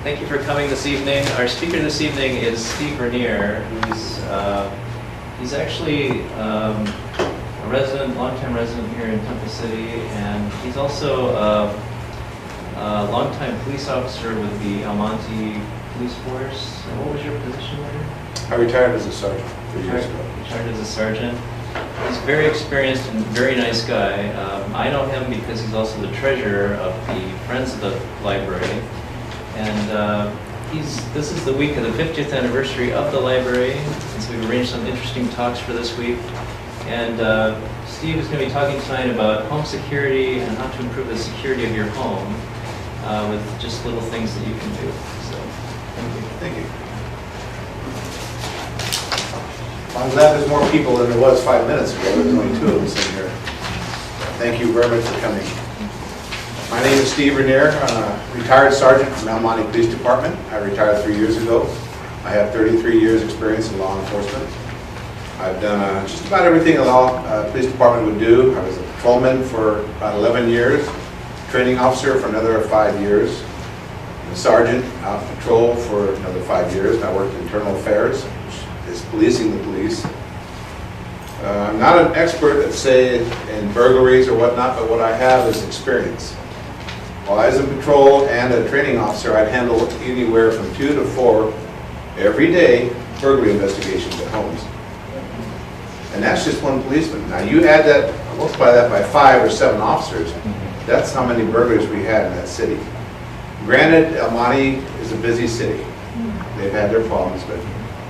Thank you for coming this evening. Our speaker this evening is Steve Reneer, he's actually a resident, longtime resident here in Temple City, and he's also a longtime police officer with the Monte police force. What was your position there? I retired as a sergeant 3 years ago. Retired as a sergeant. He's very experienced and very nice guy. I know him because he's also the treasurer of the Friends of the Library. And this is the week of the 50th anniversary of the library, and so we've arranged some interesting talks for this week. And Steve is going to be talking tonight about home security and how to improve the security of your home with just little things that you can do. So, thank you. Thank you. I'm glad there's more people than there was 5 minutes ago. There's only 2 of us in here. Thank you very much for coming. My name is Steve Reneer. I'm a retired sergeant from El Monte Police Department. I retired 3 years ago. I have 33 years experience in law enforcement. I've done just about everything a police department would do. I was a patrolman for about 11 years, training officer for another 5 years, a sergeant out on patrol for another 5 years. And I worked in internal affairs, which is policing the police. I'm not an expert, let's say, in burglaries or whatnot, but what I have is experience. While I was in patrol and a training officer, I'd handle anywhere from 2 to 4 every day burglary investigations at homes. And that's just one policeman. Now you add that, multiply that by 5 or 7 officers, that's how many burglaries we had in that city. Granted, El Monte is a busy city. They've had their problems, but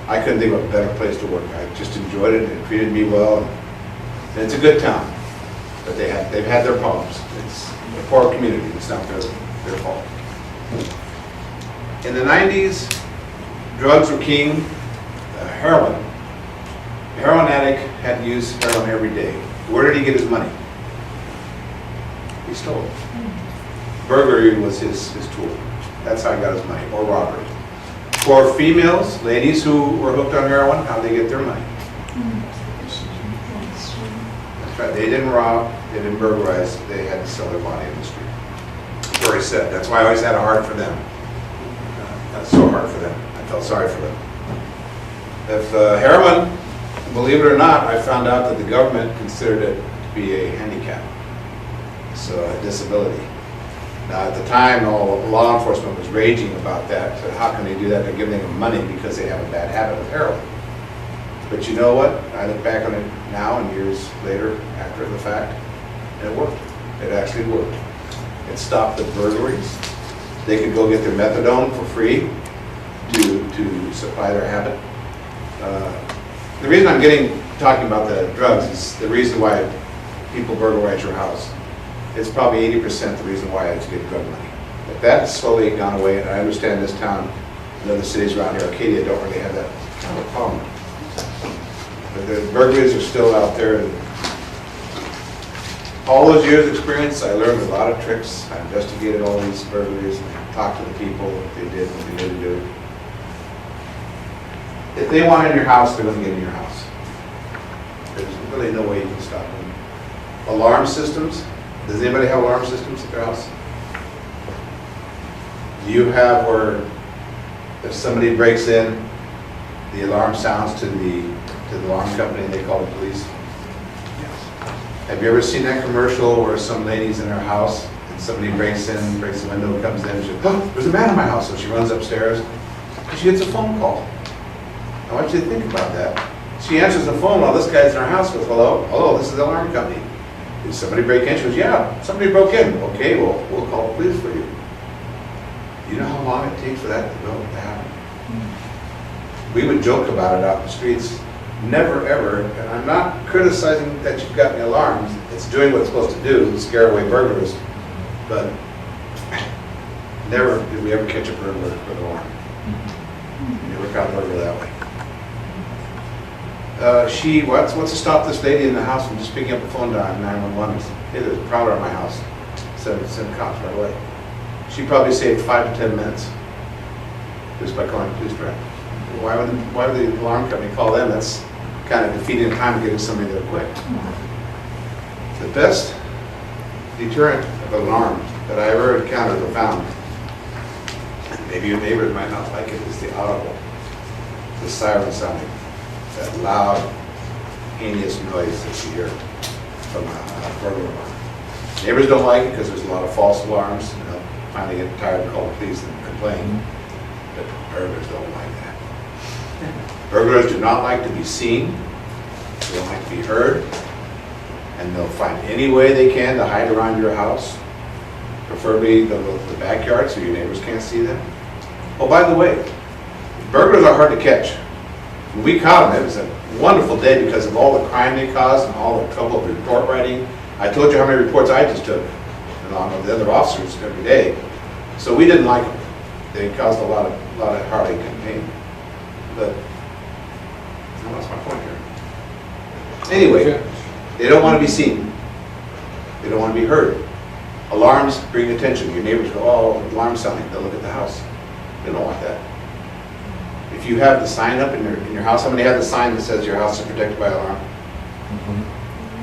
I couldn't think of a better place to work. I just enjoyed it. It treated me well. And it's a good town, but they've had their problems. It's a poor community. It's not their fault. In the 90s, drugs were king. Heroin. A heroin addict had to use heroin every day. Where did he get his money? He stole it. Burglary was his tool. That's how he got his money, or robbery. For females, ladies who were hooked on heroin, how did they get their money? That's right. They didn't rob, they didn't burglarize, they had to sell their body in the street. That's where he said. That's why I always had a heart for them. That's so hard for them. I felt sorry for them. If heroin, believe it or not, I found out that the government considered it to be a handicap, so a disability. Now at the time, all law enforcement was raging about that. So how can they do that? They're giving them money because they have a bad habit of heroin. But you know what? I look back on it now and years later, after the fact, and it worked. It actually worked. It stopped the burglaries. They could go get their methadone for free to supply their habit. The reason I'm talking about the drugs is the reason why people burglarize your house. It's probably 80% the reason why it's get drug money. But that has slowly gone away, and I understand this town and other cities around here, Arcadia, don't really have that kind of a problem. But the burglaries are still out there. And all those years of experience, I learned a lot of tricks. I investigated all these burglaries and talked to the people, what they did, what they didn't do. If they want in your house, they're going to get in your house. There's really no way you can stop them. Alarm systems. Does anybody have alarm systems at their house? Do you have where if somebody breaks in, the alarm sounds to the alarm company and they call the police? Yes. Have you ever seen that commercial where some lady's in her house and somebody breaks in, breaks the window, comes in, and she goes, "Oh, there's a man in my house." So she runs upstairs and she gets a phone call. I want you to think about that. She answers the phone while this guy's in her house with, "Hello, hello, this is the alarm company. Did somebody break in?" She goes, "Yeah, somebody broke in." "Okay, well, we'll call the police for you." You know how long it takes for that to happen? We would joke about it out in the streets. Never ever, and I'm not criticizing that you've got the alarms. It's doing what it's supposed to do, scare away burglars. But never did we ever catch a burglar with an alarm. We never caught a burglar that way. She wants to stop this lady in the house from just picking up the phone dial 911 and say, "Hey, there's a prowler in my house." Send cops right away. She probably saved 5 to 10 minutes just by calling the police director. Why would the alarm company call them? That's kind of defeating time getting somebody there quick. The best deterrent of an alarm that I ever encountered or found maybe your neighbors might not like it, is the audible, the siren sounding, that loud, heinous noise that you hear from a burglar alarm. Neighbors don't like it because there's a lot of false alarms, and they'll finally get tired and call the police and complain, but burglars don't like that. Burglars do not like to be seen, they don't like to be heard, and they'll find any way they can to hide around your house, preferably the backyard so your neighbors can't see them. Oh, by the way, burglars are hard to catch. When we caught them, it was a wonderful day because of all the crime they caused and all the trouble of report writing. I told you how many reports I just took, along with the other officers every day. So we didn't like them. They caused a lot of heartache and pain. But I lost my point here. Anyway, they don't want to be seen. They don't want to be heard. Alarms bring attention. Your neighbors go, oh, alarm sounding. They'll look at the house. They don't want that. If you have the sign up in your house, how many have the sign that says your house is protected by alarm?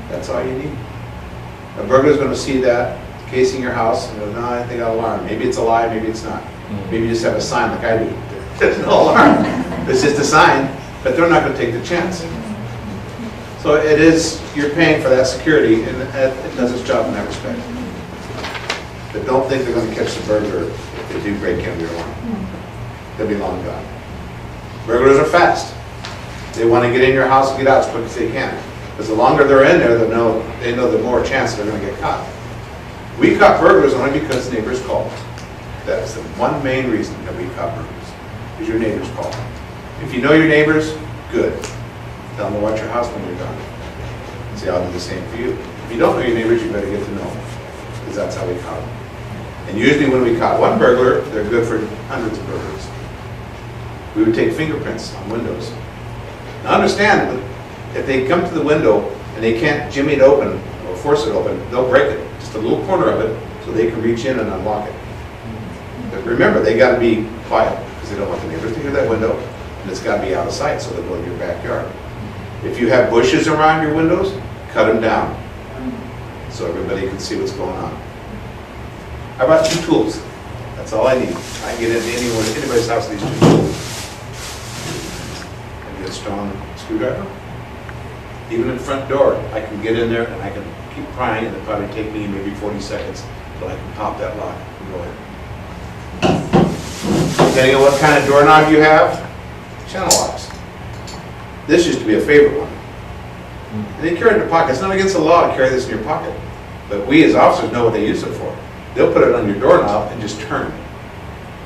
That's all you need. A burglar's going to see that casing your house and go, no, I think I'll alarm. Maybe it's a lie, maybe it's not. Maybe you just have a sign like I do. There's no alarm. It's just a sign, but they're not going to take the chance. So it is, you're paying for that security, and it does its job in that respect. But don't think they're going to catch the burglar if they do break into your alarm. They'll be long gone. Burglars are fast. They want to get in your house and get out as quick as they can. Because the longer they're in there, they know the more chance they're going to get caught. We caught burglars only because neighbors called. That's the one main reason that we caught burglars, is your neighbors called. If you know your neighbors, good. Tell them to watch your house when you're gone. And say, I'll do the same for you. If you don't know your neighbors, you better get to know them, because that's how we caught them. And usually when we caught one burglar, they're good for hundreds of burglars. We would take fingerprints on windows. Now understand, if they come to the window and they can't jimmy it open or force it open, they'll break it, just a little corner of it, so they can reach in and unlock it. But remember, they got to be quiet because they don't want the neighbors to hear that window, and it's got to be out of sight, so they'll go in your backyard. If you have bushes around your windows, cut them down so everybody can see what's going on. I brought 2 tools. That's all I need. I can get into anybody's house with these 2 tools. I get a strong screwdriver. Even in the front door, I can get in there and I can keep prying, and it'll probably take me maybe 40 seconds till I can pop that lock and go in. Depending on what kind of doorknob you have, channel locks. This used to be a favorite one. And they carry it in their pocket. It's not against the law to carry this in your pocket. But we as officers know what they use it for. They'll put it on your doorknob and just turn.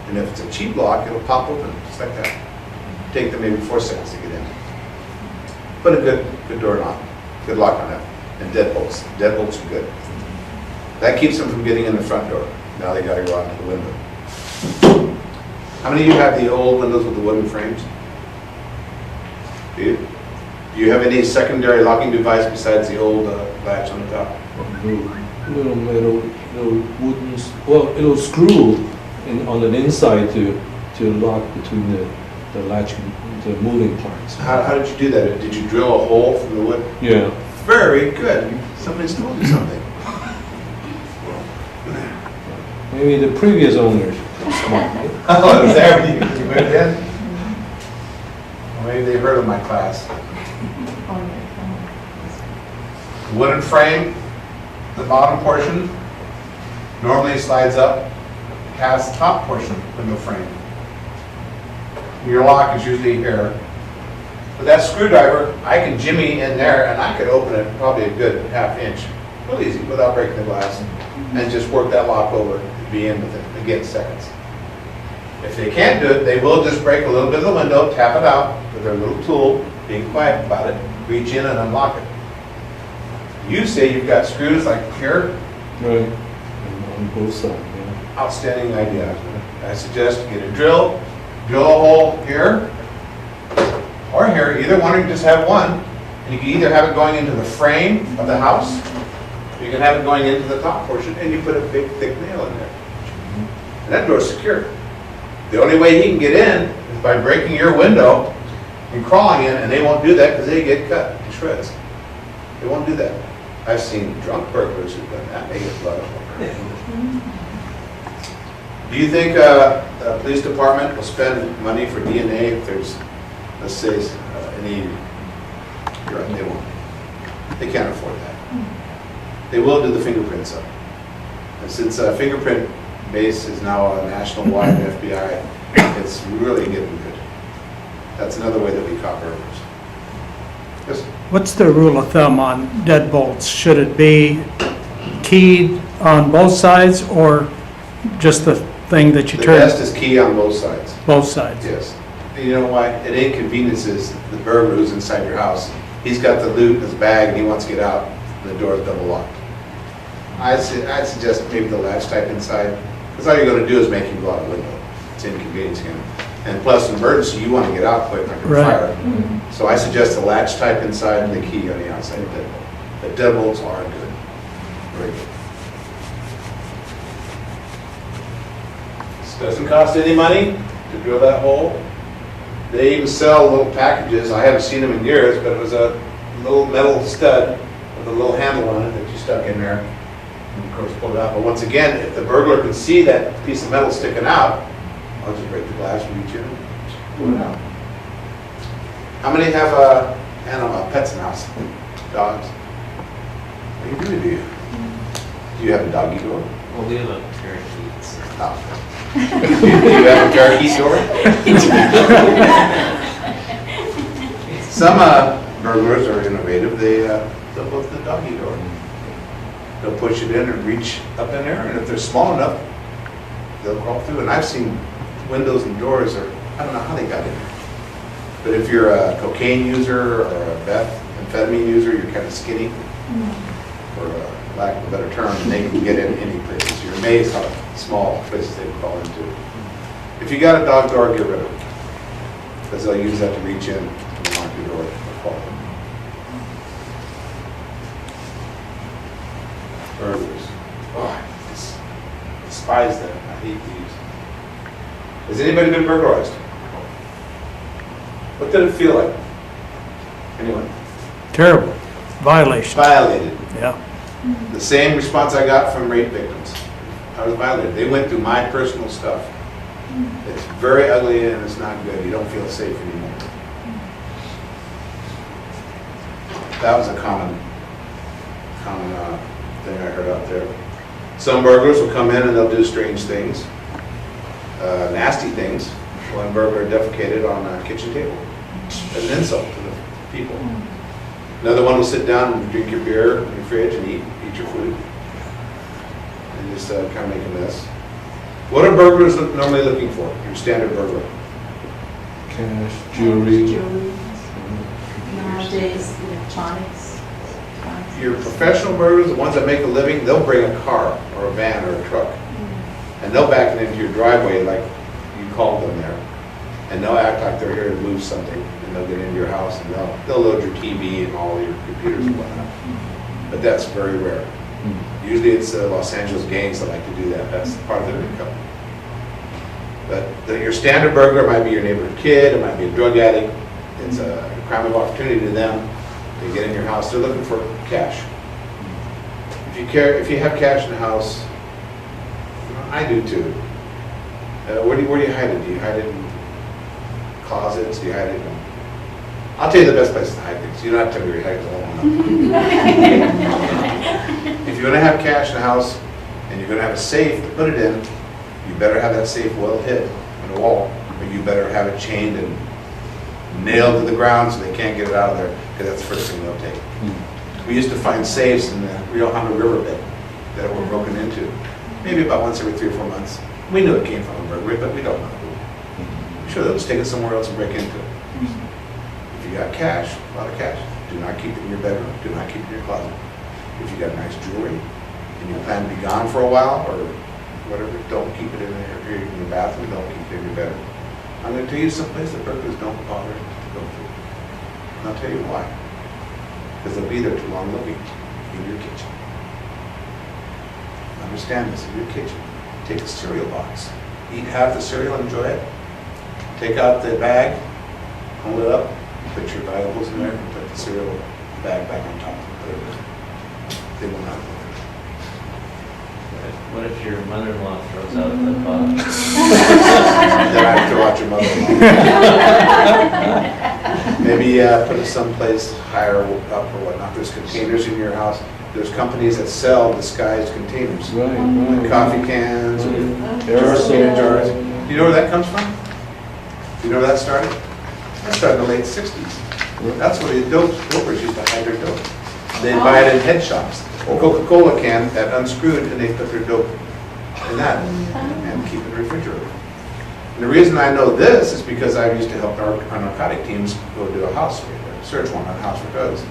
And if it's a cheap lock, it'll pop open just like that. Take them maybe 4 seconds to get in. Put a good doorknob, good lock on it, and deadbolts. Deadbolts are good. That keeps them from getting in the front door. Now they got to go out to the window. How many of you have the old windows with the wooden frames? Do you? Do you have any secondary locking device besides the old latch on the top? Little metal, little wooden, well, it'll screw on the inside to lock between the latch, the moving parts. How did you do that? Did you drill a hole from the wood? Yeah. Very good. Somebody's told you something. Maybe the previous owners. Oh, is that what you moved in? Well, maybe they heard of my class. Wooden frame, the bottom portion normally slides up past the top portion of the frame. Your lock is usually here. With that screwdriver, I can jimmy in there and I could open it probably a good ½ inch. Real easy, without breaking the glass. And just work that lock over and be in with it, again, seconds. If they can't do it, they will just break a little bit of the window, tap it out with their little tool, being quiet about it, reach in and unlock it. You say you've got screws like here? Right. On both sides, yeah. Outstanding idea. I suggest get a drill a hole here or here, either one, or you just have one. And you can either have it going into the frame of the house, or you can have it going into the top portion, and you put a big thick nail in there. And that door's secure. The only way he can get in is by breaking your window and crawling in, and they won't do that because they get cut to shreds. They won't do that. I've seen drunk burglars who've done that. They get blood. Do you think the police department will spend money for DNA if there's, let's say, any, you're right, they won't. They can't afford that. They will do the fingerprints though. And since fingerprint base is now a national-wide FBI, it's really getting good. That's another way that we caught burglars. Yes? What's the rule of thumb on deadbolts? Should it be keyed on both sides or just the thing that you The turn? best is key on both sides. Both sides. Yes. And you know why? It inconveniences the burglar who's inside your house. He's got the loot in his bag and he wants to get out and the door is double locked. I'd suggest maybe the latch type inside, because all you're going to do is make him go out a window. It's inconveniencing him. And plus, in emergency, you want to get out quick like a Right. fire. So I suggest the latch type inside and the key on the outside of the deadbolt. The deadbolts are good. Very good. This doesn't cost any money to drill that hole. They even sell little packages. I haven't seen them in years, but it was a little metal stud with a little handle on it that you stuck in there. And of course, pull it out. But once again, if the burglar can see that piece of metal sticking out, I'll just break the glass, reach in, and pull it out. How many have pets in the house? Dogs? What do you do? Do you have a doggy door? Well, we have a parakeet. So. Oh. Do you have a parakeet door? Some burglars are innovative. They'll put the doggy door. They'll push it in and reach up in there, and if they're small enough, they'll crawl through. And I've seen windows and doors, or I don't know how they got in there. But if you're a cocaine user or a methamphetamine user, you're kind of skinny, for lack of a better term, and they can get in any places. You're amazed how small places they can crawl into. If you got a dog door, get rid of it, because they'll use that to reach in and lock your door or crawl in. Burglars. Oh, I despise them. I hate these. Has anybody been burglarized? What did it feel like? Anyone? Terrible. Violation. Violated. Yeah. The same response I got from rape victims. I was violated. They went through my personal stuff. It's very ugly and it's not good. You don't feel safe anymore. That was a common thing I heard out there. Some burglars will come in and they'll do strange things, nasty things. One burglar defecated on a kitchen table as an insult to the people. Another one will sit down and drink your beer in your fridge and eat your food and just kind of make a mess. What are burglars normally looking for? Your standard burglar. Cash, jewelry. Nowadays, electronics. Your professional burglars, the ones that make a living, they'll bring a car or a van or a truck and they'll back it into your driveway like you called them there. And they'll act like they're here to move something, and they'll get into your house, and they'll load your TV and all your computers and whatnot. But that's very rare. Usually it's Los Angeles gangs that like to do that. That's part of their income. But your standard burglar might be your neighborhood kid, it might be a drug addict. It's a crime of opportunity to them. They get in your house, they're looking for cash. If you have cash in the house, I do too. Where do you hide it? Do you hide it in closets? Do you hide it in... I'll tell you the best place to hide things. You don't have to tell me where you hide it. If you're going to have cash in the house and you're going to have a safe to put it in, you better have that safe well hid on the wall, or you better have it chained and nailed to the ground so they can't get it out of there, because that's the first thing they'll take. We used to find safes in the Rio Hondo riverbed that were broken into, maybe about once every 3 or 4 months. We knew it came from a burglary, but we don't know who. I'm sure they'll just take it somewhere else and break into it. If you got cash, a lot of cash, do not keep it in your bedroom, do not keep it in your closet. If you got nice jewelry and you plan to be gone for a while or whatever, don't keep it in your bathroom, don't keep it in your bedroom. I'm going to tell you someplace that burglars don't bother to go through. And I'll tell you why. Because they'll be there too long looking in your kitchen. Understand this, in your kitchen. Take a cereal box. Eat half the cereal, enjoy it. Take out the bag, hold it up, put your valuables in there, and put the cereal bag back on top. Put it in. They will not go there. What if your mother-in-law throws out the box? Then I have to watch your mother-in-law. Maybe put it someplace higher up or whatnot. There's containers in your house. There's companies that sell disguised containers. Right, Like right. coffee cans, or Aerosol jars. Do you know where that comes from? Do you know where that started? That started in the late 60s. That's where the dopers used to hide their dope. They'd buy it in head shops. A Coca-Cola can that unscrewed and they put their dope in that and keep it refrigerated. And the reason I know this is because I used to help our narcotic teams go do a house raid, a search warrant on a house for drugs.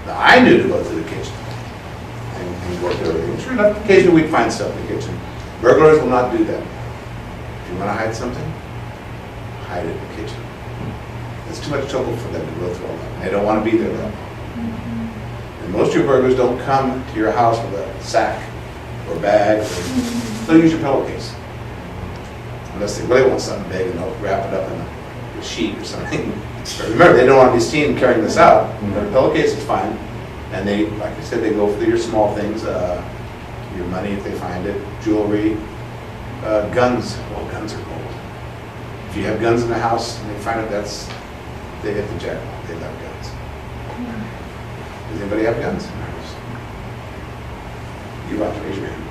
Now I knew to go to the kitchen and go through everything. Sure enough, occasionally we'd find stuff in the kitchen. Burglars will not do that. If you want to hide something, hide it in the kitchen. It's too much trouble for them to go through all that. They don't want to be there that long. And most of your burglars don't come to your house with a sack or bag. They'll use your pillowcase. Unless they really want something big and they'll wrap it up in a sheet or something. But remember, they don't want to be seen carrying this out. But a pillowcase is fine. And they, like I said, they go for your small things, your money if they find it, jewelry, guns. Well, guns are gold. If you have guns in the house and they find it, they hit the jackpot. They love guns. Does anybody have guns in their house? You ought to raise your hand.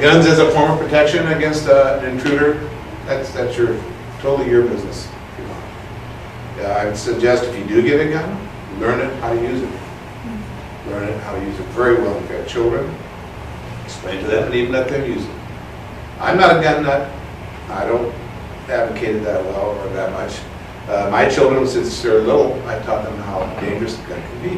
Guns as a form of protection against an intruder, that's totally your business. I would suggest if you do get a gun, learn it how to use it. Learn it how to use it very well. If you have children, explain to them and even let them use it. I'm not a gun nut. I don't advocate it that well or that much. My children, since they're little, I taught them how dangerous a gun can be.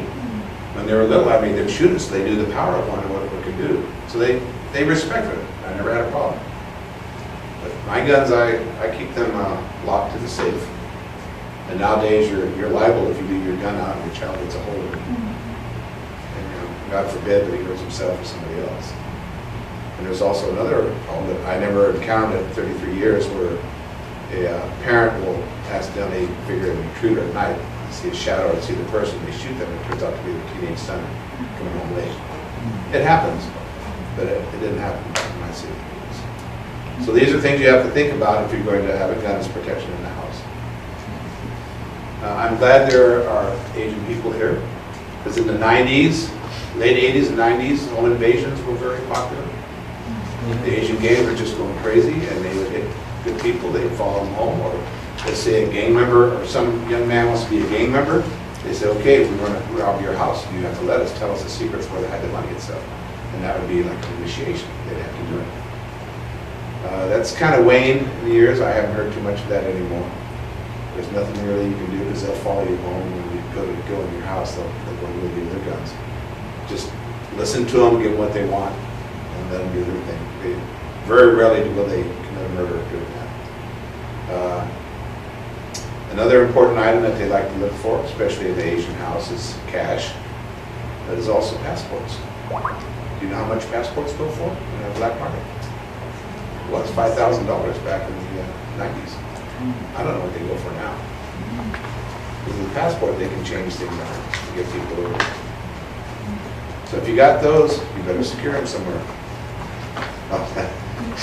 When they were little, I made them shoot it so they knew the power of one and what it could do. So they respected it. I never had a problem. But my guns, I keep them locked to the safe. And nowadays, you're liable if you leave your gun out and your child gets a hold of it. And God forbid that he hurts himself or somebody else. And there's also another problem that I never encountered in 33 years where a parent will accidentally figure an intruder at night, see a shadow or see the person, they shoot them, and it turns out to be their teenage son coming home late. It happens, but it didn't happen in my city. So these are things you have to think about if you're going to have a gun as protection in the house. I'm glad there are Asian people here, because in the 90s, late 80s and 90s, home invasions were very popular. The Asian gangs were just going crazy, and they would hit good people, they'd follow them home, or let's say a gang member, or some young man wants to be a gang member, they say, okay, if we want to rob your house, you have to let us, tell us the secrets where they had the money and stuff. And that would be like an initiation, they'd have to do it. That's kind of waned in the years, I haven't heard too much of that anymore. There's nothing really you can do because they'll follow you home when you go in your house, they'll go and give you their guns. Just listen to them, get what they want, and let them do their thing. They very rarely will they commit a murder doing that. Another important item that they like to look for, especially in the Asian house, is cash. That is also passports. Do you know how much passports go for in the black market? Well, it's $5,000 back in the 90s. I don't know what they go for now. With the passport, they can change things around to get people over. So if you got those, you better secure them somewhere. Oh,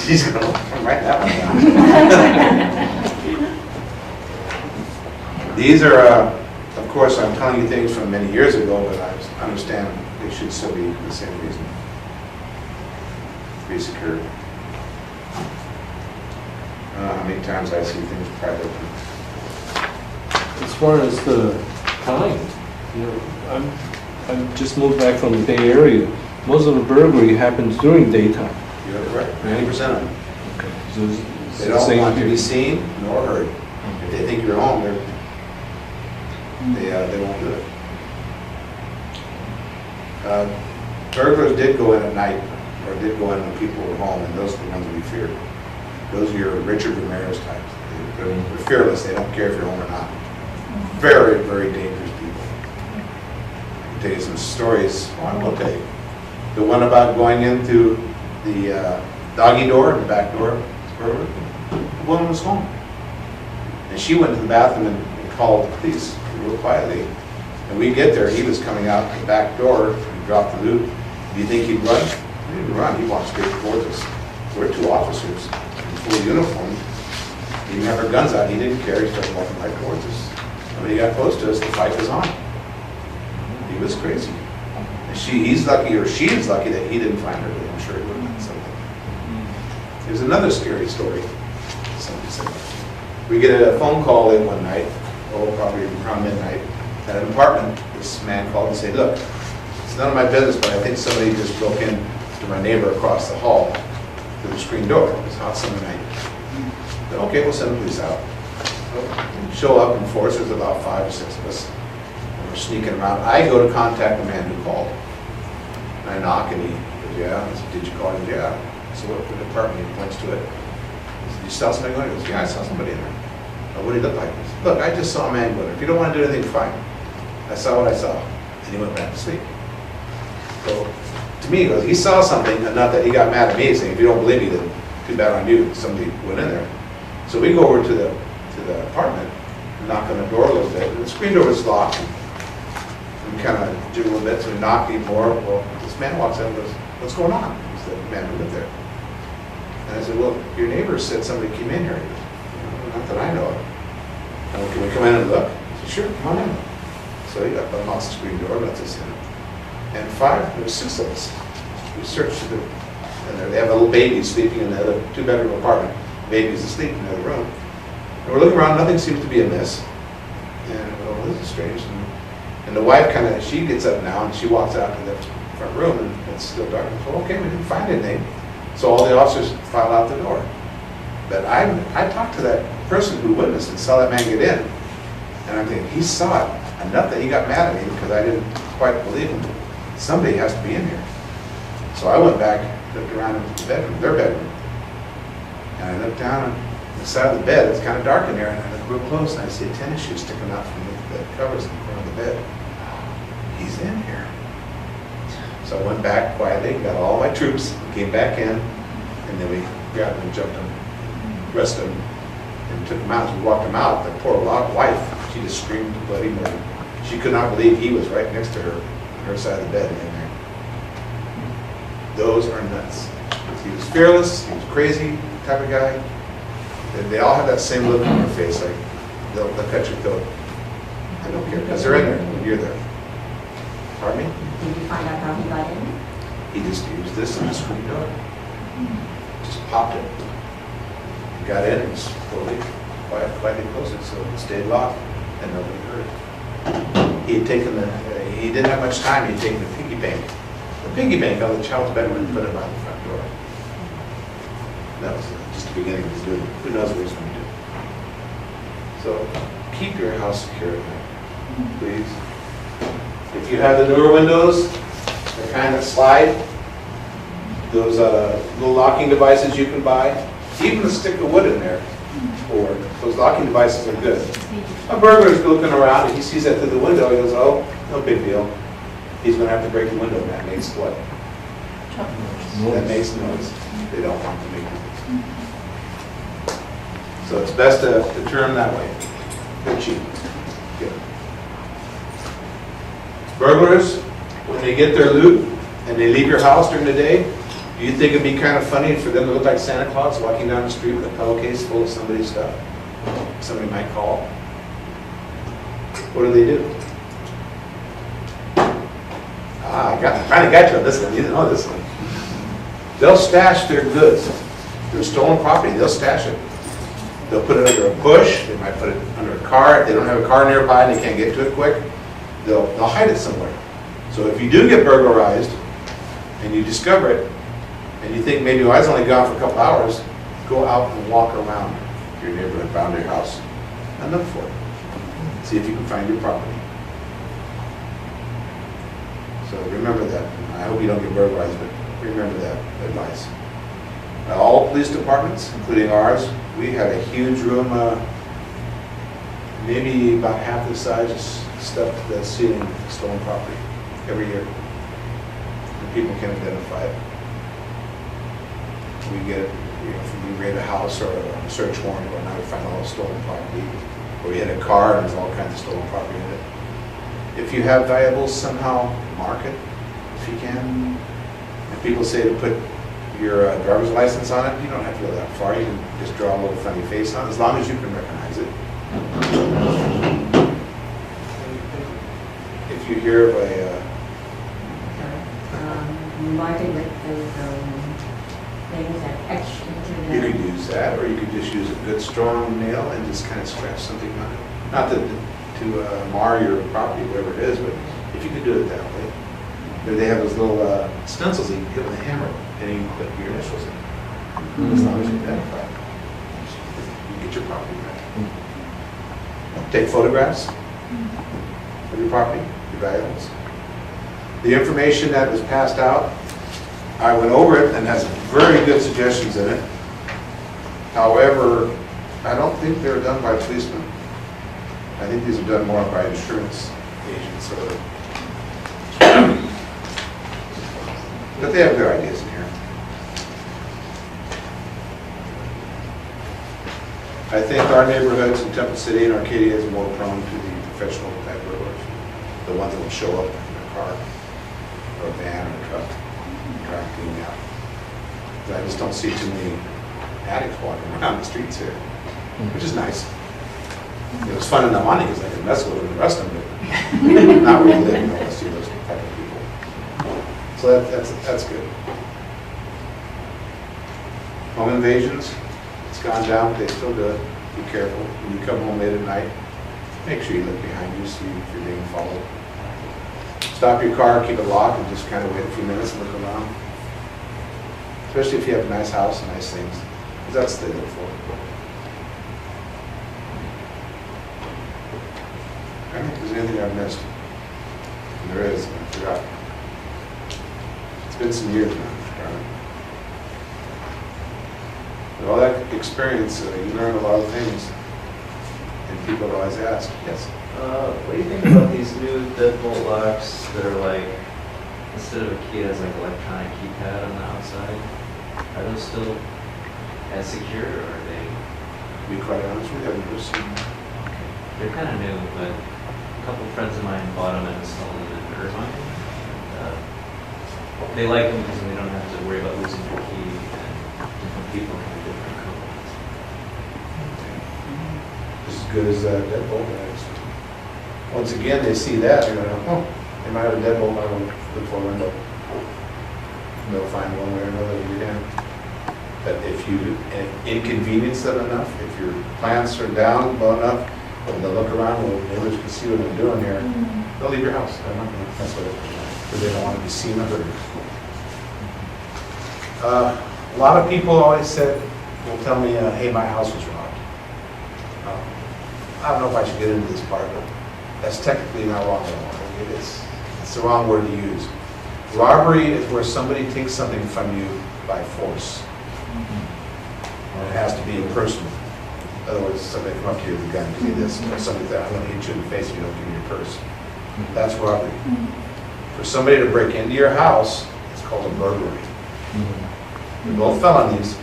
she's going to write that one down. These are, of course, I'm telling you things from many years ago, but I understand they should still be the same reason. Be secure. How many times I see things private. As far as the time, I'm just moved back from the Bay Area. Most of the burglary happens during daytime. You're correct. 90% of them. Okay. So it's They the don't same want to here. be seen nor heard. If they think you're home, they won't do it. Burglars did go in at night, or did go in when people were home, and those are the ones we feared. Those are your Richard Ramirez types. They're fearless. They don't care if you're home or not. Very, very dangerous people. I can tell you some stories. Well, I will tell you. The one about going into the doggy door, the back door, the woman was home. And she went to the bathroom and called the police real quietly. And we get there, he was coming out the back door, he dropped the loot, Do you think he'd run? He didn't run, he walked straight towards us. We're two officers in full uniform. We didn't have our guns out, he didn't care, he started walking right towards us. And when he got close to us, the fight was on. He was crazy. And he's lucky, or she is lucky that he didn't find her, but I'm sure he would have done something. There's another scary story. Somebody said, we get a phone call in one night, probably around midnight, at an apartment. This man called and said, look, it's none of my business, but I think somebody just broke in to my neighbor across the hall through the screen door. It was a hot summer night. Said, okay, we'll send the police out. So, show up in force, there's about 5 or 6 of us. And we're sneaking around. I go to contact the man who called. And I knock and he goes, yeah. I said, did you call him? Yeah. So what the apartment? He points to it. He said, you saw somebody going? He goes, yeah, I saw somebody in there. Oh, what did he look like? He said, look, I just saw a man go there. If you don't want to do anything, fine. I saw what I saw. And he went back to sleep. So to me, he goes, he saw something, and not that he got mad at me, saying, if you don't believe me, then too bad on you. Somebody went in there. So we go over to the apartment, and knock on the door a little bit, and the screen door was locked. And we kind of jiggle a little bit, so we knock even more. Well, this man walks in and goes, what's going on? He's the man who lived there. And I said, well, your neighbor said somebody came in here. He goes, not that I know of. And can we come in and look? I said, sure, come on in. So he unlocks the screen door, lets us in. And there was 6 of us. We searched and they have a little baby sleeping in the other 2-bedroom apartment. The baby's asleep in the other room. And we're looking around, nothing seems to be amiss. And well, this is strange. And the wife she gets up now and she walks out to the front room and it's still dark. And so, okay, we didn't find anything. So all the officers file out the door. But I talked to that person who witnessed and saw that man get in. And I'm thinking, he saw it enough that he got mad at me because I didn't quite believe him. Somebody has to be in here. So I went back, looked around in the bedroom, their bedroom. And I looked down on the side of the bed. It's kind of dark in there. And I look real close and I see a tennis shoe sticking out from the covers in the corner of the bed. He's in here. So I went back quietly, got all my troops, came back in, and then we grabbed him and jumped him, arrested him, and took him out. As we walked him out, the poor wife, she just screamed bloody murder. She could not believe he was right next to her, on her side of the bed in there. Those are nuts. He was fearless, he was crazy type of guy. And they all have that same look on their face, like they'll cut your throat. I don't care, because they're in there when you're there. Pardon me? Did you find out how he got in? He just used this on the screen door. Just popped it. He got in and slowly, quietly closed it, so it stayed locked and nobody heard it. He had taken he didn't have much time, he had taken the piggy bank. The piggy bank out of the child's bedroom and put it by the front door. That was just the beginning of his doing. Who knows what he's going to do? So keep your house secure at night, please. If you have the newer windows, the kind that slide, those little locking devices you can buy, even a stick of wood in there, or those locking devices are good. A burglar is looking around and he sees that through the window, he goes, oh, no big deal. He's going to have to break the window, and that makes what? That makes noise. They don't want to make noise. So it's best to turn them that way. They're cheap. Good. Burglars, when they get their loot and they leave your house during the day, do you think it'd be kind of funny for them to look like Santa Claus walking down the street with a pillowcase full of somebody's stuff? Somebody might call. What do? I finally got you on this one. You didn't know this one. They'll stash their goods. Their stolen property, they'll stash it. They'll put it under a bush. They might put it under a car. If they don't have a car nearby and they can't get to it quick, they'll hide it somewhere. So if you do get burglarized and you discover it and you think maybe, well, I was only gone for a couple hours, go out and walk around your neighborhood, around your house, and look for it. See if you can find your property. So remember that. I hope you don't get burglarized, but remember that advice. All police departments, including ours, we have a huge room, maybe about half the size of stuff that's stealing stolen property every year. And people can identify it. We get, if we raid a house or a search warrant, or now we find all the stolen property, or we hit a car and there's all kinds of stolen property in it. If you have valuables, somehow mark it if you can. If people say to put your driver's license on it, you don't have to go that far. You can just draw a little funny face on it, as long as you can recognize it. If you hear of a, Monte with those things that etched into you the. could use that, or you could just use a good strong nail and just kind of scratch something on it. Not to mar your property, whatever it is, but if you could do it that way. But they have those little stencils that you can hit with a hammer, and you can put your initials in. As long as you identify it, you can get your property back. Take photographs of your property, your valuables. The information that was passed out, I went over it and has very good suggestions in it. However, I don't think they're done by policemen. I think these are done more by insurance agents or, but they have good ideas in here. I think our neighborhoods in Temple City and Arcadia is more prone to the professional type burglars, the ones that will show up in a car or a van or a truck and try to clean out. I just don't see too many addicts walking around the streets here, which is nice. It was fun in the money because I could mess with them and arrest them, but not really living to see those type of people. So that's good. Home invasions, it's gone down, but they still do it. Be careful. When you come home late at night, make sure you look behind you, see if you're being followed. Stop your car, keep it locked, and just kind of wait a few minutes and look around. Especially if you have a nice house and nice things, because that's what they look for. I don't think there's anything I've missed. And there is, I forgot. It's been some years now. With all that experience, you learn a lot of things. And people always ask, yes. What do you think about these new deadbolt locks that are like, instead of a key, it has like electronic keypad on the outside? Are those still as secure, or are they? To be quite honest with you, I've never seen them. They're kind of new, but a couple of friends of mine bought them and installed them in Irvine. They like them because they don't have to worry about losing their key, and different people have different codes. Just as good as deadbolt guys. Once again, they see that, they're going, oh, they might have a deadbolt, I will look for a window. They'll find one way or another to get in. But if you inconvenience them enough, if your plants are down low enough, when they look around, well, neighbors can see what they're doing here, they'll leave your house. They're not gonna mess with it, because they don't want to be seen or heard. A lot of people always will tell me, hey, my house was robbed. I don't know if I should get into this part, but that's technically not wrong at all. It's the wrong word to use. Robbery is where somebody takes something from you by force. And it has to be impersonal. In other words, somebody come up to you with a gun, give me this, or something like that, I'm going to hit you in the face if you don't give me your purse. That's robbery. For somebody to break into your house, it's called a burglary. They're both felonies.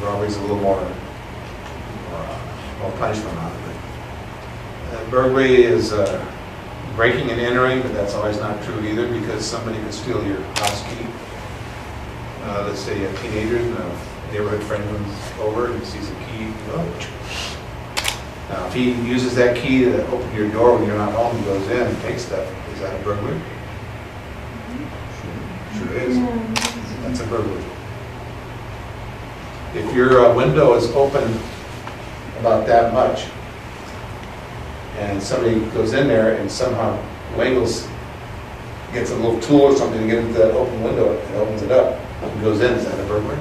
Robbery's a little more punishment on it. Burglary is breaking and entering, but that's always not true either, because somebody could steal your house key. Let's say a teenager and a neighborhood friend comes over and sees a key. Now, if he uses that key to open your door when you're not home and goes in and takes stuff, is that a burglary? Sure is. That's a burglary. If your window is open about that much, and somebody goes in there and somehow wangles, gets a little tool or something to get into that open window and opens it up and goes in, is that a burglary?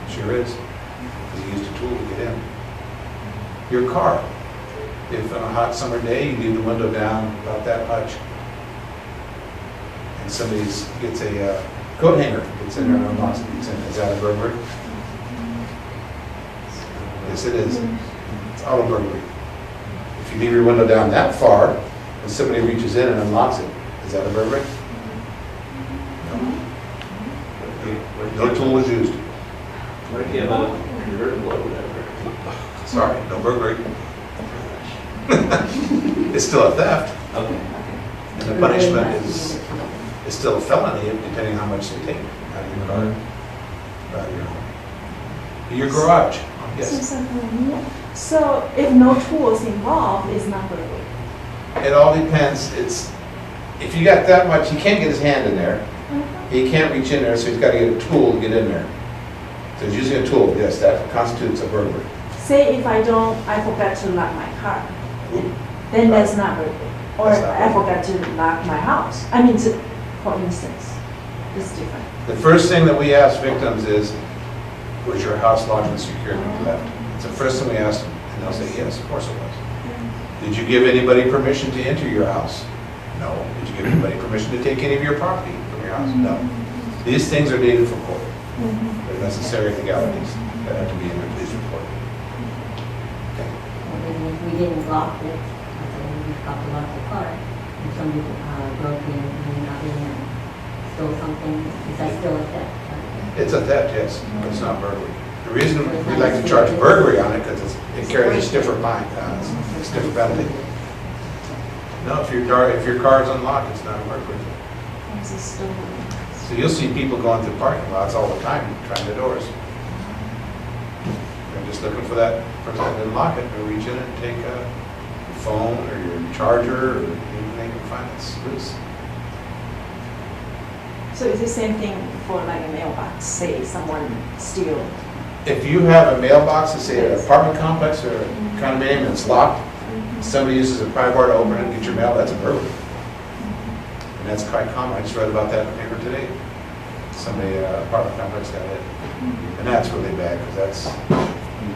Sure is, because he used a tool to get in. Your car, if on a hot summer day you leave the window down about that much, and somebody gets a coat hanger, gets in there and unlocks it, gets in, is that a burglary? Yes, it is. It's auto burglary. If you leave your window down that far, and somebody reaches in and unlocks it, is that a burglary? No. No tool was used. What if you have a convertible or whatever? Sorry, no burglary. It's still a theft. Okay. And the punishment is it's still a felony depending on how much they take out of your car, out of your home. Your garage, yes. So if no tools involved, it's not burglary. It all depends, if you got that much, he can't get his hand in there. He can't reach in there, so he's got to get a tool to get in there. So he's using a tool, yes, that constitutes a burglary. Say if I forgot to lock my car, then that's not burglary. Or That's not I burglary. forgot to lock my house. I mean, for instance, it's different. The first thing that we ask victims is, was your house locked and secured when you left? It's the first thing we ask them, and they'll say, yes, of course it was. Did you give anybody permission to enter your house? No. Did you give anybody permission to take any of your property from your house? No. These things are dated for court. They're necessary legalities that have to be in the police report. Okay. And then if we didn't lock it, we forgot to lock the car, and somebody broke in and got in and stole something, is that still a theft? It's a theft, yes, but it's not burglary. The reason we like to charge burglary on it, because it carries a stiffer fine, stiffer penalty. No, if your car is unlocked, it's not a burglary. It's a stolen. So you'll see people going through parking lots all the time, trying the doors. They're just looking for that person that didn't lock it, they'll reach in and take your phone or your charger, or anything they can find that's loose. So it's the same thing for like a mailbox, say someone steal. If you have a mailbox, let's say an apartment complex or a condominium, and it's locked, somebody uses a pry bar to open it and get your mail, that's a burglary. And that's quite common. I just read about that in the paper today. Somebody, apartment complex got it. And that's really bad, because that's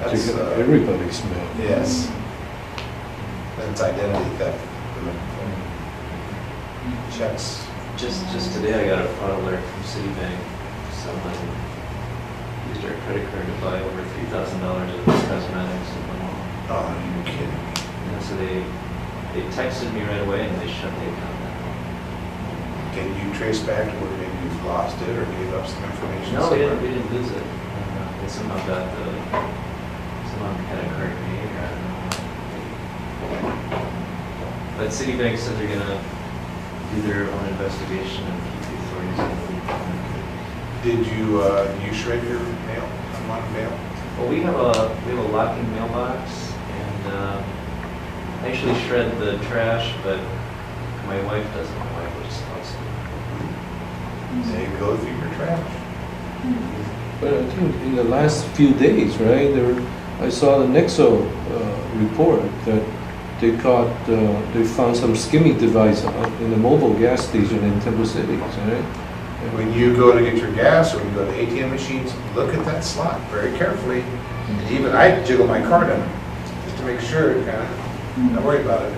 Taking everybody's mail. yes. That's identity theft. Checks. Just today, I got a fraud alert from Citibank. Someone used our credit card to buy over $3,000 of cosmetics at the mall. Oh, you're kidding me. And so they texted me right away and they shut the account down. Can you trace back to where maybe you've lost it or gave up some information? No, somewhere? we didn't lose it. They somehow had a card made, or I don't know. But Citibank said they're gonna do their own investigation and keep the authorities in the loop. Did you shred your mail, unwanted mail? Well, we have a locking mailbox, and I actually shred the trash, but my wife doesn't. My wife just loves it. They go through your trash. But I think in the last few days, right, I saw the Nexo report that they found some skimming device in a mobile gas station in Temple City, right? When you go to get your gas or you go to ATM machines, look at that slot very carefully. And even I jiggle my card in just to make sure, kind of, not worry about it.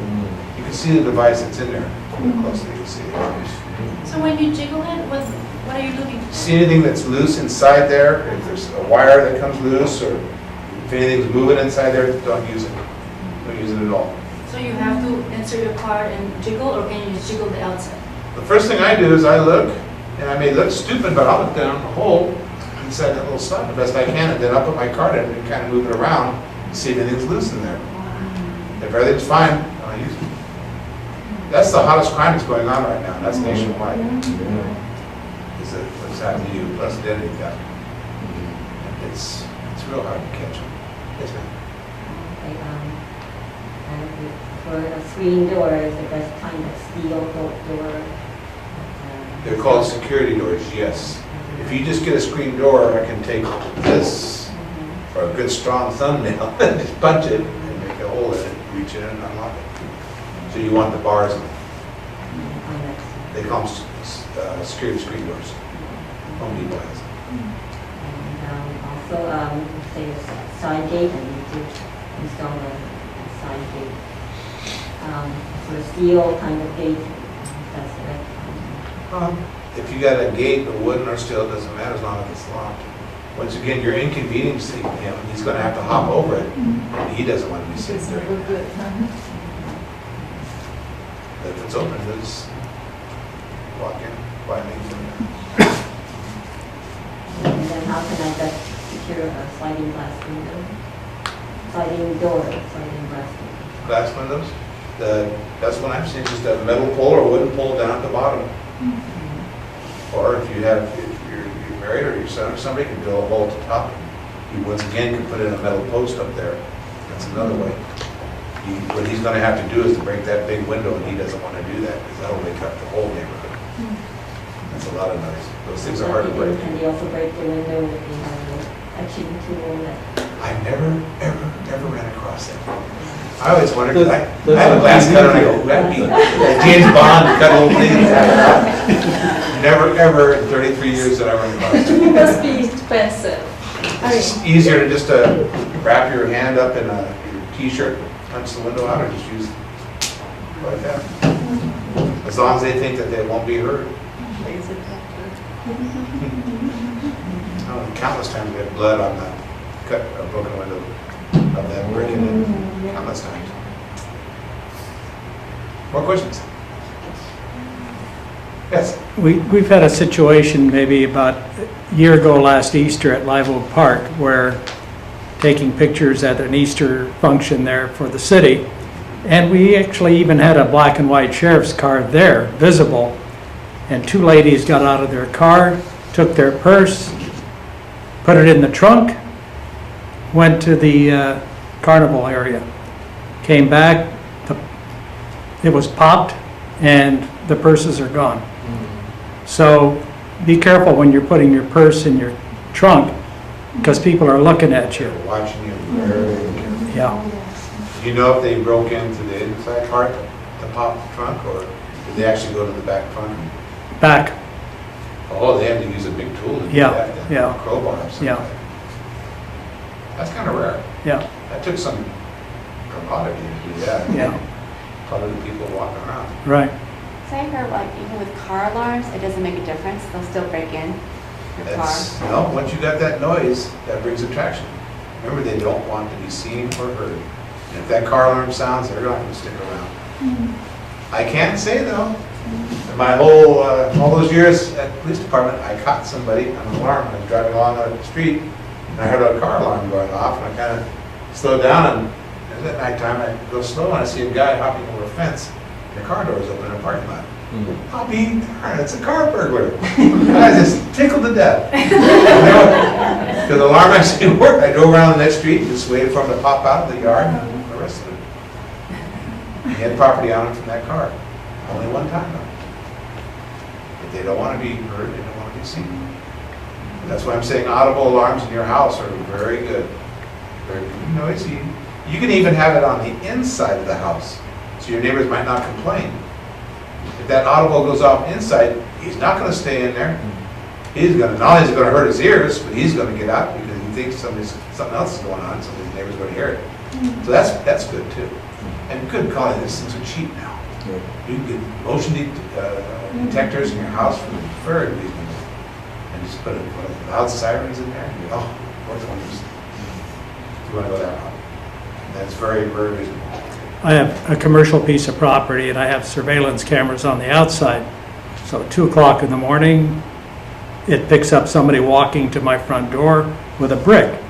You can see the device that's in there. Look closely, you can see it. So when you jiggle it, what are you looking for? See anything that's loose inside there? If there's a wire that comes loose or if anything's moving inside there, don't use it. Don't use it at all. So you have to insert your card and jiggle, or can you just jiggle the outside? The first thing I do is I look, and I may look stupid, but I'll look down the hole inside that little slot the best I can, and then I'll put my card in and kind of move it around and see if anything's loose in there. If everything's fine, I'll use it. That's the hottest crime that's going on right now, and that's nationwide. Is that what's happened to you, plus identity theft. It's real hard to catch them. Yes, ma'am. And for a screen door, is the best kind of steel door? They're called security doors, yes. If you just get a screen door, I can take this, or a good strong thumbnail, and just punch it and make a hole in it, reach in and unlock it. So you want the bars in it. They call them security screen doors. Home Depot has them. And also, say a side gate, and you could install a side gate. For a steel kind of gate, that's the best kind. If you got a gate, or wooden or steel, it doesn't matter as long as it's locked. Once again, you're inconveniencing him, he's gonna have to hop over it, and he doesn't want to be sitting there. But if it's open, just walk in, quietly. And then how can I best secure a sliding glass window? Sliding door, sliding glass window. Glass windows, that's what I'm saying, just a metal pole or wooden pole down at the bottom. Or if you're married or your son or somebody can drill a hole at the top. You once again can put in a metal post up there. That's another way. What he's gonna have to do is to break that big window, and he doesn't wanna do that, because that'll wake up the whole neighborhood. That's a lot of noise. Those things are hard to break. And they also break the window with the action tool that. I never, ever ran across that. I always wondered, 'cause I That's have a what glass we cutter, and I do. go, that'd be like James Bond, cut little things. Never, ever in 33 years that I ran across it. It must be expensive. It's easier to just wrap your hand up in your t-shirt, punch the window out, or just use like that. As long as they think that they won't be hurt. Countless times we had blood on the broken window of that breaking in. Countless times. More questions? Yes. We've had a situation maybe about a year ago last Easter at Live Oak Park where taking pictures at an Easter function there for the city. And we actually even had a black and white sheriff's car there, visible. And two ladies got out of their car, took their purse, put it in the trunk, went to the carnival area, came back, it was popped, and the purses are gone. So be careful when you're putting your purse in your trunk, because people are looking at you. Watching you very carefully. Yeah. Do you know if they broke into the inside part, the pop trunk, or did they actually go to the back trunk? Back. Oh, they had to use a big tool to do Yeah, that, then, yeah. a crowbar or something. Yeah. That's kind of rare. Yeah, That took some commodity to do that. yeah, Probably the people walking around. right. So I heard like even with car alarms, it doesn't make a difference. They'll still break in your car. No, once you got that noise, that brings attraction. Remember, they don't want to be seen or heard. And if that car alarm sounds, they're not going to stick around. I can't say though, in my whole, all those years at the police department, I caught somebody on an alarm. I was driving along the street and I heard a car alarm going off, and I kind of slowed down, and it was at nighttime. I go slow and I see a guy hopping over a fence. The car door is open in a parking lot. I'll be darned, it's a car burglar. I was just tickled to death. Because the alarm actually worked. I drove around the next street, just waited for him to pop out of the yard, and arrested him. He had property on him from that car. Only one time though. But they don't want to be heard, they don't want to be seen. And that's why I'm saying audible alarms in your house are very good. Very noisy. You can even have it on the inside of the house, so your neighbors might not complain. If that audible goes off inside, he's not going to stay in there. He's going to, not only is it going to hurt his ears, but he's going to get out because he thinks something else is going on, so his neighbor's going to hear it. So that's good too. And good calling, these things are cheap now. You can get motion detectors in your house for very reasonable. And just put loud sirens in there. Oh, which one is? You want to go that route? That's very, very reasonable. I have a commercial piece of property and I have surveillance cameras on the outside. So at 2 o'clock in the morning, it picks up somebody walking to my front door with a brick.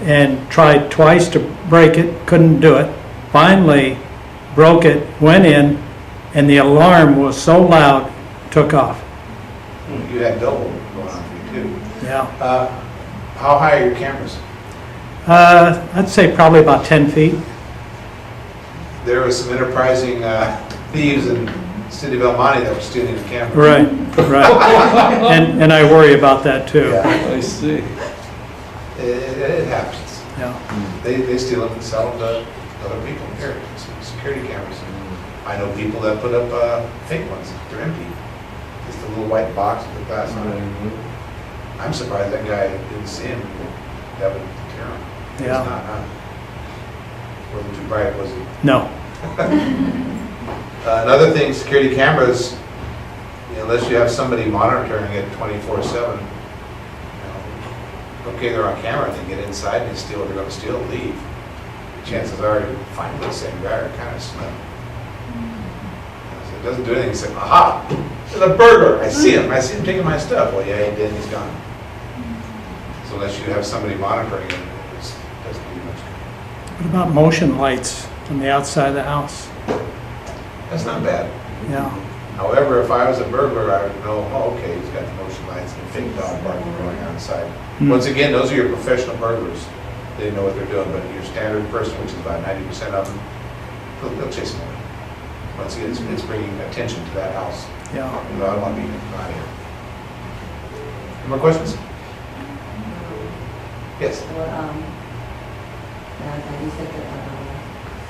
And tried twice to break it, couldn't do it. Finally broke it, went in, and the alarm was so loud, took off. You had double going on for you too. Yeah. How high are your cameras? I'd say probably about 10 feet. There was some enterprising thieves in the city of El Monte that were stealing the cameras. Right, right. And I worry about that too. Yeah. I see. It happens. Yeah. They steal them and sell them to other people. Here, security cameras. I know people that put up fake ones. They're empty. Just a little white box with a glass on it. I'm surprised that guy didn't see him. That would deter him. Yeah. It's not, huh? Wasn't too bright, was he? No. Another thing, security cameras, unless you have somebody monitoring it 24/7, okay, they're on camera, and they get inside and they steal what they're going to steal and leave. The chances are you find the same guy are kind of slim. So it doesn't do anything. It's like, aha, there's a burglar. I see him taking my stuff. Well, yeah, he did, he's gone. So unless you have somebody monitoring it, it doesn't do much good. What about motion lights on the outside of the house? That's not bad. Yeah. However, if I was a burglar, I would know, oh, okay, he's got the motion lights and fake dog barking going outside. Once again, those are your professional burglars. They know what they're doing, but your standard person, which is about 90% of them, they'll chase them away. Once again, it's bringing attention to that house. Yeah. You know, I want to be out here. Any more questions? Yes. Or, as you said,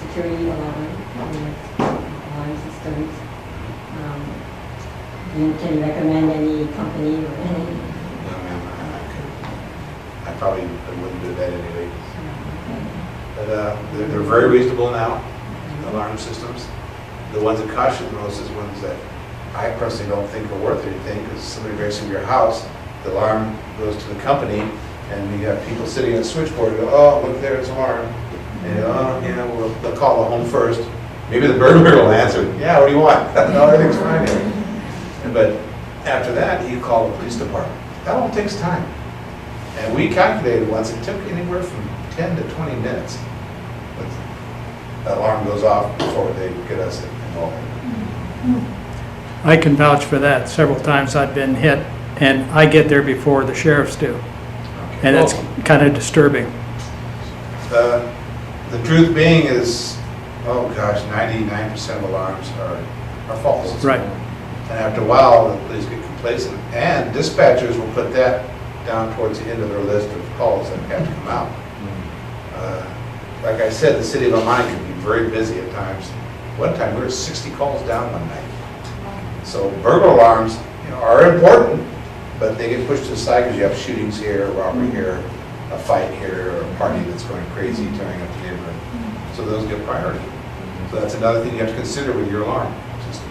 security alarm, alarm systems. Can you recommend any company or any? No, ma'am, I probably wouldn't do that anyway. But they're very reasonable now, alarm systems. The ones that cost you the most is ones that I personally don't think are worth anything, because somebody breaks into your house, the alarm goes to the company, and you have people sitting at the switchboard and go, oh, look there, it's alarm. And you go, oh, yeah, well, they'll call the home first. Maybe the burglar will answer, yeah, what do you want? No, everything's fine here. But after that, you call the police department. That all takes time. And we calculated once, it took anywhere from 10 to 20 minutes. The alarm goes off before they get us involved. I can vouch for that. Several times I've been hit, and I get there before the sheriffs do. And it's kind of disturbing. The truth being is, oh gosh, 99% of alarms are false. Right. And after a while, the police get complacent, and dispatchers will put that down towards the end of their list of calls that have to come out. Like I said, the city of El Monte can be very busy at times. One time, we were 60 calls down one night. So burglar alarms, you know, are important, but they get pushed to the side because you have shootings here, a robbery here, a fight here, or a party that's going crazy, tearing up the neighborhood. So those get priority. So that's another thing you have to consider with your alarm system.